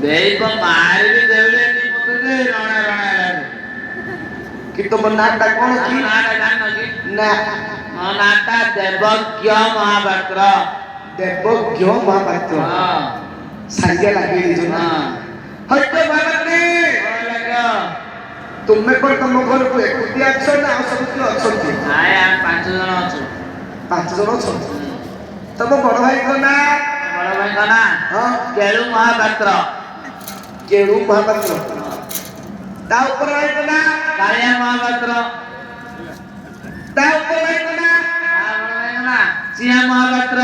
देई को मार भी देवले नहीं मत दे रोना रोना कि तुम नाटा कौन की नाटा जान की ना नाटा देवज्ञ महापात्र देवज्ञ महापात्र हां संज्ञा लगी जो हां हट्टे बाबा लगा तुमने पर तुम घर को एकुटी अछो ना सब की अछंती हाय हम पांच जन अछु 5 जन अछो तब बड़ भाई को ना बड़ भाई का ना हां केळु महापात्र ता ऊपर भाई को ना कालिया महापात्र ता ऊपर भाई को ना बड़ भाई का ना सिंह महापात्र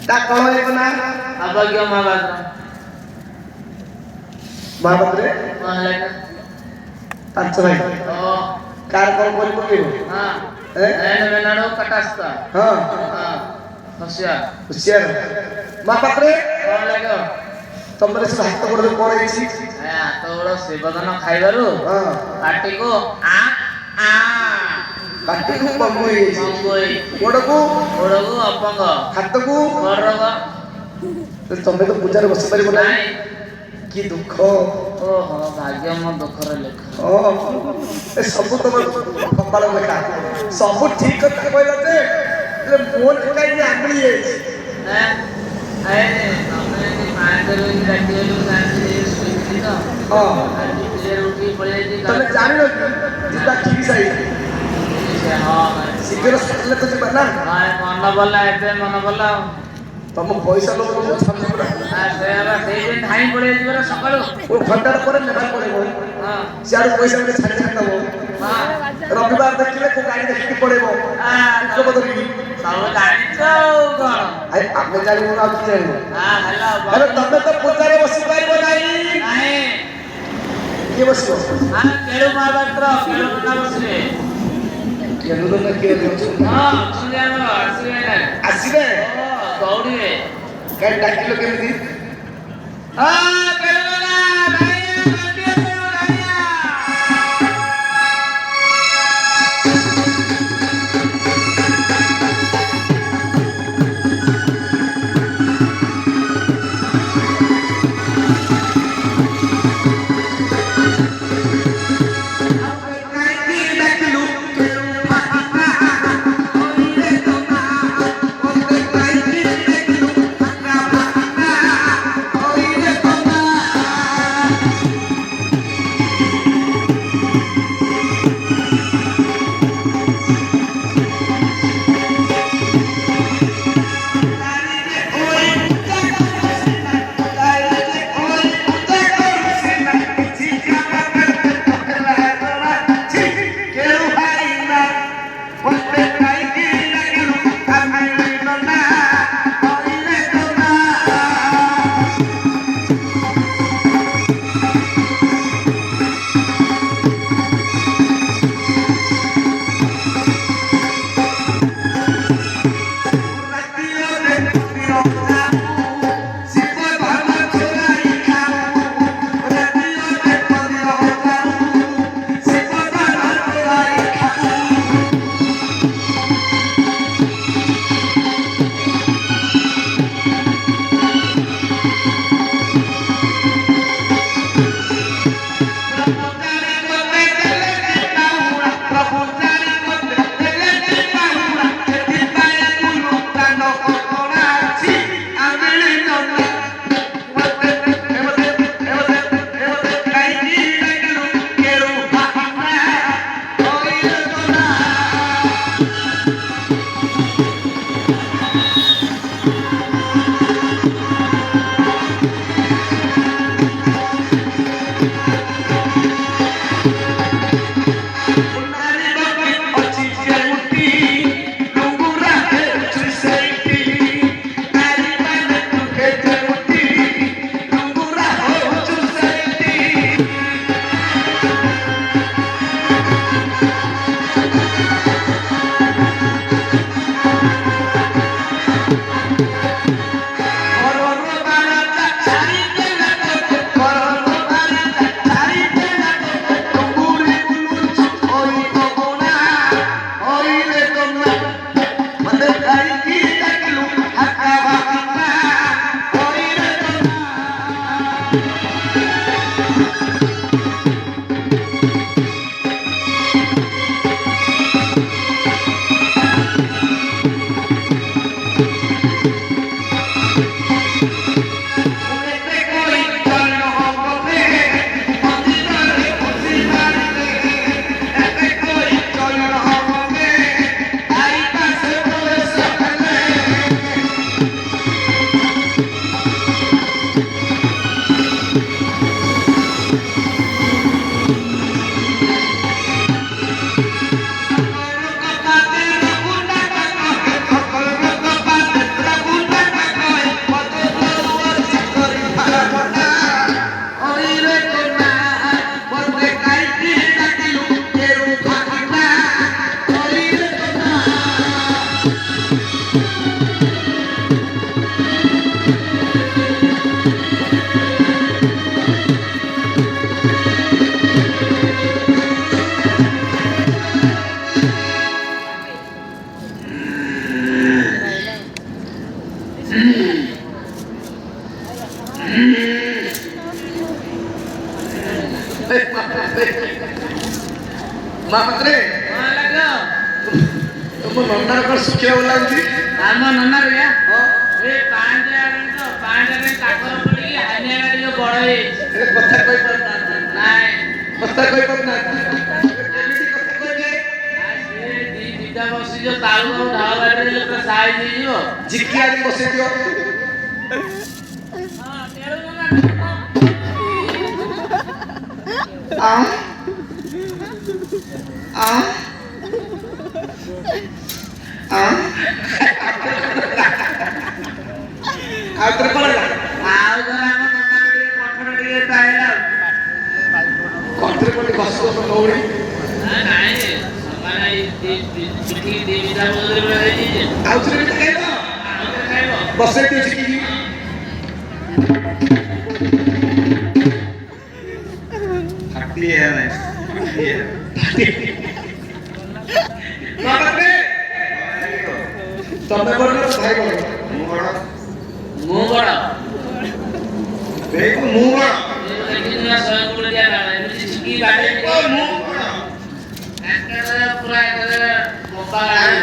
ता कळ भाई को ना अभज्ञ महापात्र महापात्र लगा 5 भाई ओ कार कौन कोन पकेबो हां ए मेनाडो कटास्ता हां हां होशियार होशियार महापात्र कौन लगा तमरे से हाथ गोड़ कोन आइछि तो बड़ सेवदन खाइबारु हां पाटी को आ पाटी को पंगुई मंगोई गोड़ को अपंग हाथ को बरग तमे तो पूजा रे बस परिबो ना नहीं की दुख ओहो भाग्य मो दुखर लेख ओ ए सब तो कपाल लेखा सब ठीक करते कहला जे मोन काई आंगली है हैं अरे तमे की मांदर होई राती होई गांधी सुईती तो हां जे रोटी पळे जी तमे जानिलो जिता की सही हां शीघ्र सटले तो जीवा ना हां मन बोला एबे मन बोला तम पैसा लोग को समझ पड़ा आ सेरा सेई दिन ढाई पळे जीवर सकाळू ओ घंटा पर नेबा पड़ेबो हां सियार पैसा में छाड़ छाड़ दबो हां रविवार देखले को गाड़ी देखि पड़ेबो को बदली सब जानिछौ कोन आई आपने जानि ना आप जानि हां हेलो अरे तमे तो पूजा रे बसी पाइबो नाही नहीं के बसो हां केळु महापात्र केळु कथा बसले केलु ना के हां सुनिया आसीबे आसीबे दौड़िए काय डाकिलो केमिति हां केळु ना भाईया बंदिया भाईया ମାତ୍ରେ ତୁମ ନନାର କଣ ଶୁଖିବାକୁ ଲାଗୁଛି? ଆମ ନନା ରେ ହଁ ଏ ପାଞ୍ଚ ତାକର ପଡିକି ହାନିଆ ଗାଡି ଯୋଉ ବଡ ହେଇଯାଇଛି। ଏ କଥା କହିପାରୁନାହାନ୍ତି, ନାଇଁ କଥା କହିପାରୁନାହାନ୍ତି। କେମିତି କଥା କହିବେ? ସିଏ ଦିଟା ବସି ଯୋଉ ତାଳୁ ଆଉ ଢାଳ ଗାଡିରେ ପୁରା ସାଇଜ ହେଇଯିବ। ଝିକି ଆଣି ବସେଇ ଦିଅ। ଆ ଆ ଆ ଆଉ ଥରେ ପଳେଇଲା। ଆଉ ଧର ଆମ ନନା ଟିକେ କଠୋର ଟିକେ ପାଇଲା। କଣ୍ଠରେ ପଡି ଘସ ଘସ ଦୌଡ଼ି ନାଇଁ ମାନେ ପିଠିକି ଦିଟା ବଦଳରେ ପୁରା ହେଇଯାଇଛି। ଆଉ ଥରେ ବି ଖାଇବ। ଆଉ ଥରେ ଖାଇବ। ବସେଇ ଦିଅ ଝିକିକି। ମାତ୍ରେ ତମେ ବଡ ନା ଭାଇ ବଡ? ମୁଁ ବଡ। ମୁଁ ବଡ। ଦେଖିଲା 100 କୋଟି ଜାଗା ଏମିତି ଚିକି ବାଡେଇ ମୁଁ ବଡ। ଏକେରେ ପୁରା ଏକେରେ ମୋପା ଗାଡି।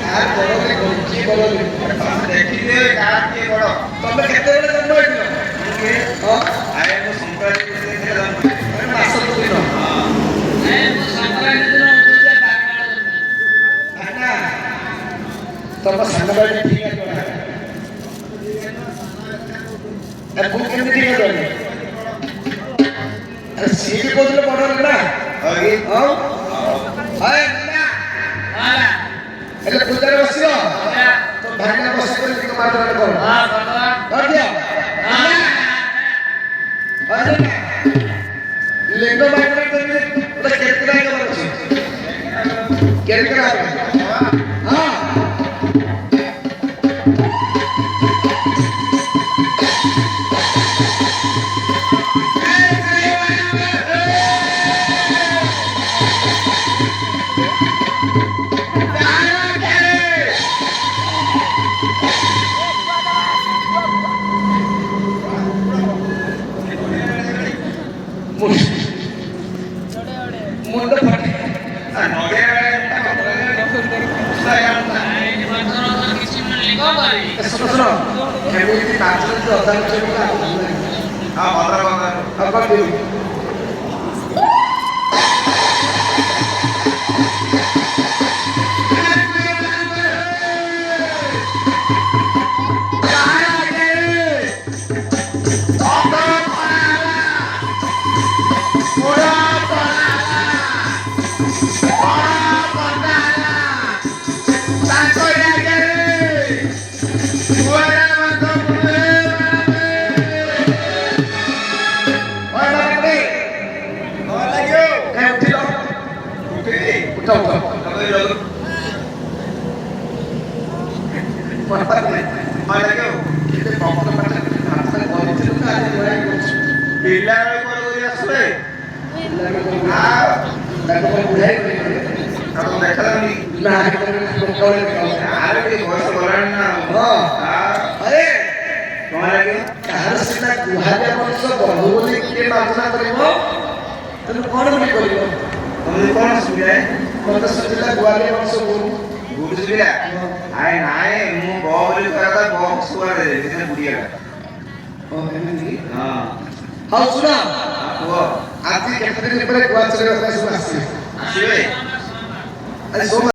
କାହାର ବଡ ବୋଲି ଗଞ୍ଜି ବଡ ବୋଲି। ତମେ କେତେବେଳେ ଜନ୍ମ ହେଇଥିଲ? ହଁ ମାସ ଦିନ। ମୁଁ ସଂକ୍ରାନ୍ତି ଦିନ ଉଠୁଛି ବାରଣାଳ ନା ତମ ସାନ ଭାଇ ଠିକ ଅଛି। ମୁଁ କେମିତି ଠିକ ଅଛି? ସିଏ ବି କହୁଥିଲେ ବଡ ନା। ହେଲେ ପୂଜାରେ ବସିବ ତ ଭାଇନା ବସି କରି ଟିକେ ମାରଣା କର। ଲିଙ୍ଗ ବାଇଗଣ ଗୋଟେ କେରକେରା ହେଇଗବାର ଅଛି। କେରକେରା ହଁ ମୁଣ୍ଡ ଫାଟି ଶୁଣ ଏମିତି ନାଚନ୍ତି ଅଧା ନାଚ କାହାର ସିନା ଗୁହାରିଆ ମଣିଷ ବନ୍ଧୁ ବୋଲି କିଏ ମାର୍ଜନା କରିବ ତେଣୁ କଣ ବୋଲି କରିବ? ମତେ ସୁବିଧା ଗୁହାରିଆ ମଣିଷ ବୋହୁ ହଉ ଶୁଣ ଆଜି କେତେ ଦିନ ପରେ ଗୁଆ ଚଲେଇବା ପାଇଁ ସବୁ ଆସିବେ।